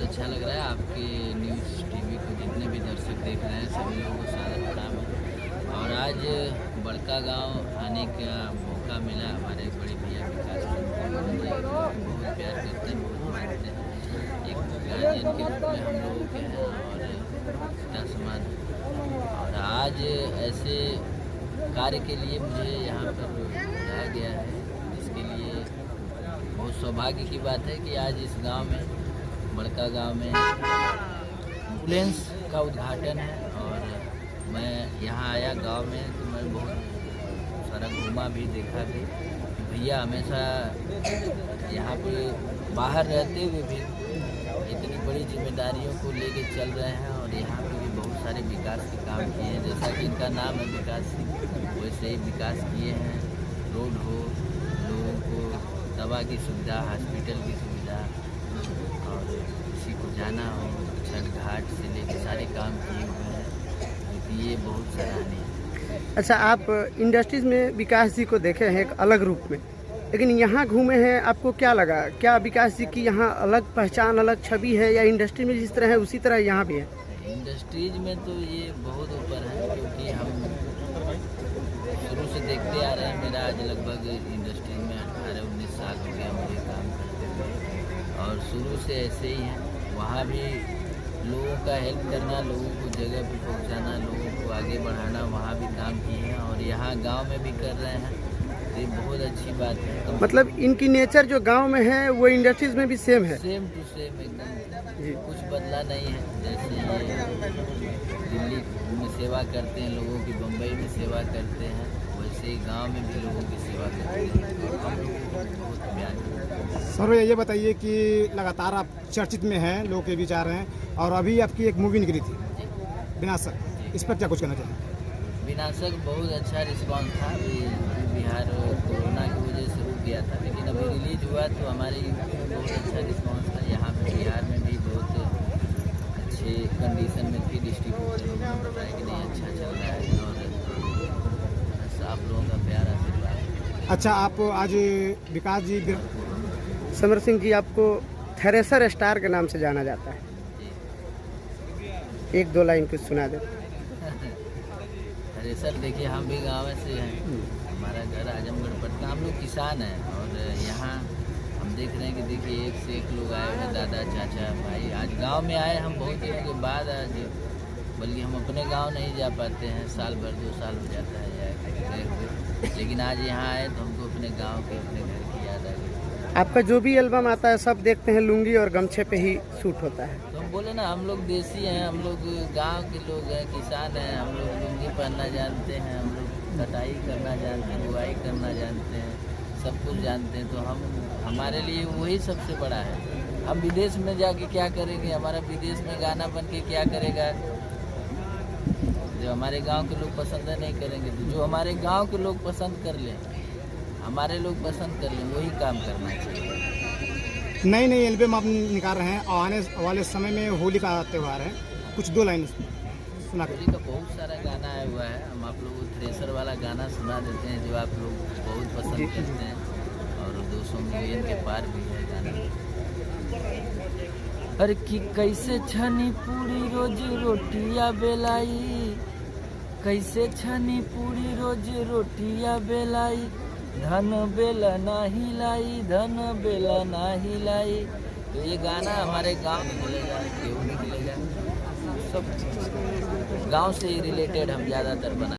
अच्छा लग रहा है। आपके न्यूज़ टीवी को जितने भी दर्शक देख रहे हैं सभी लोगों को सादर प्रणाम है। और आज बड़का गांव आने का मौका मिला। हमारे बड़े भैया विकास मुझे बहुत प्यार करते हैं, बहुत मानते हैं। एक गार्जियन के रूप में हम लोगों के हैं और पिता समान। और आज ऐसे कार्य के लिए मुझे यहाँ पर बुलाया गया है, जिसके लिए बहुत सौभाग्य की बात है कि आज इस गांव में, बड़का गांव में एम्बुलेंस का उद्घाटन है। और मैं यहाँ आया गांव में तो मैं बहुत सारा घूमा भी, देखा भी। भैया हमेशा यहाँ पे बाहर रहते हुए भी इतनी बड़ी जिम्मेदारियों को लेके चल रहे हैं और यहाँ पे भी बहुत सारे विकास के काम किए हैं। जैसा कि इनका नाम है विकास सिंह, वैसे ही विकास किए हैं। रोड हो, लोगों को दवा की सुविधा, हॉस्पिटल की सुविधा, और किसी को जाना हो, छठ घाट से लेकर सारे काम किए हुए हैं, क्योंकि ये बहुत सराहनीय है। अच्छा, आप इंडस्ट्रीज में विकास जी को देखे हैं एक अलग रूप में, लेकिन यहाँ घूमे हैं, आपको क्या लगा? क्या विकास जी की यहाँ अलग पहचान, अलग छवि है, या इंडस्ट्री में जिस तरह है उसी तरह यहाँ भी है? इंडस्ट्रीज में तो ये बहुत ऊपर है, क्योंकि हम शुरू से देखते आ रहे हैं। मेरा आज लगभग इंडस्ट्री में 18-19 साल हो गया मुझे काम करते हुए, और शुरू से ऐसे ही है। वहाँ भी लोगों का हेल्प करना, लोगों को जगह पे पहुँचाना, लोगों को आगे बढ़ाना, वहाँ भी काम किए हैं और यहाँ गांव में भी कर रहे हैं। ये बहुत अच्छी बात है। मतलब इनकी नेचर जो गांव में है वो इंडस्ट्रीज में भी सेम है? सेम टू सेम एकदम, कुछ बदला नहीं है। जैसे ये दिल्ली में सेवा करते हैं लोगों की, बम्बई में सेवा करते हैं, वैसे ही गांव में भी लोगों की सेवा करते हैं। और हम लोगों को बहुत प्यार करते हैं। सर ये बताइए कि लगातार आप चर्चित में हैं, लोगों के बीच आ रहे हैं, और अभी आपकी एक मूवी निकली थी विनाशक, इस पर क्या कुछ कहना चाहिए? विनाशक बहुत अच्छा रिस्पांस था। बिहार कोरोना की वजह से रुक गया था, लेकिन अभी रिलीज हुआ तो हमारे यूपी में बहुत अच्छा रिस्पांस था। यहाँ पे बिहार में भी बहुत अच्छे कंडीशन में थी। डिस्ट्रीब्यूटर लोगों ने बताया कि नहीं अच्छा चल रहा है, और बस आप लोगों का प्यार आशीर्वाद। अच्छा, आप आज विकास जी समर सिंह जी, आपको थ्रेसर स्टार के नाम से जाना जाता है, एक दो लाइन कुछ सुना दे। अरे सर देखिए, हम भी गाँव से हैं, हमारा घर आजमगढ़ पटना, हम लोग किसान हैं। और यहाँ हम देख रहे हैं कि देखिए एक से एक लोग आए हुए, दादा चाचा भाई। आज गांव में आए हम बहुत दिनों के बाद, आज बल्कि हम अपने गांव नहीं जा पाते हैं, साल भर 2 साल हो जाता है गए हुए, लेकिन आज यहाँ आए तो हमको अपने गाँव के, अपने घर की याद आ गई। आपका जो भी एल्बम आता है सब देखते हैं लुंगी और गमछे पे ही शूट होता है। तो हम बोले ना, हम लोग देसी हैं, हम लोग गांव के लोग हैं, किसान हैं। हम लोग लुंगी पहनना जानते हैं, हम लोग कटाई करना जानते हैं, बुआई करना जानते हैं, सब कुछ जानते हैं। तो हमारे लिए वही सबसे बड़ा है। हम विदेश में जाके क्या करेंगे? हमारा विदेश में गाना बन के क्या करेगा? जो हमारे गांव के लोग पसंद नहीं करेंगे, तो जो हमारे गांव के लोग पसंद कर लें, हमारे लोग पसंद कर लें, वही काम करना चाहिए। नई नई एल्बम आप निकाल रहे हैं, और आने वाले समय में होली का त्यौहार है, कुछ 2 लाइन सुना कर। होली का बहुत सारा गाना आया हुआ है। हम आप लोगों को थ्रेसर वाला गाना सुना देते हैं, जो आप लोग बहुत पसंद करते हैं, और 200 मिलियन के पार भी है गाना। अरे कि कैसे छनी पूरी रोज रोटियां बेलाई, कैसे छनी पूरी रोज रोटियां बेलाई, धन बेला ना हिलाई, धन बेला ना हिलाई। तो ये गाना हमारे गांव में मिलेगा, केहू निकलेगा, सब गांव से ही रिलेटेड हम ज़्यादातर बना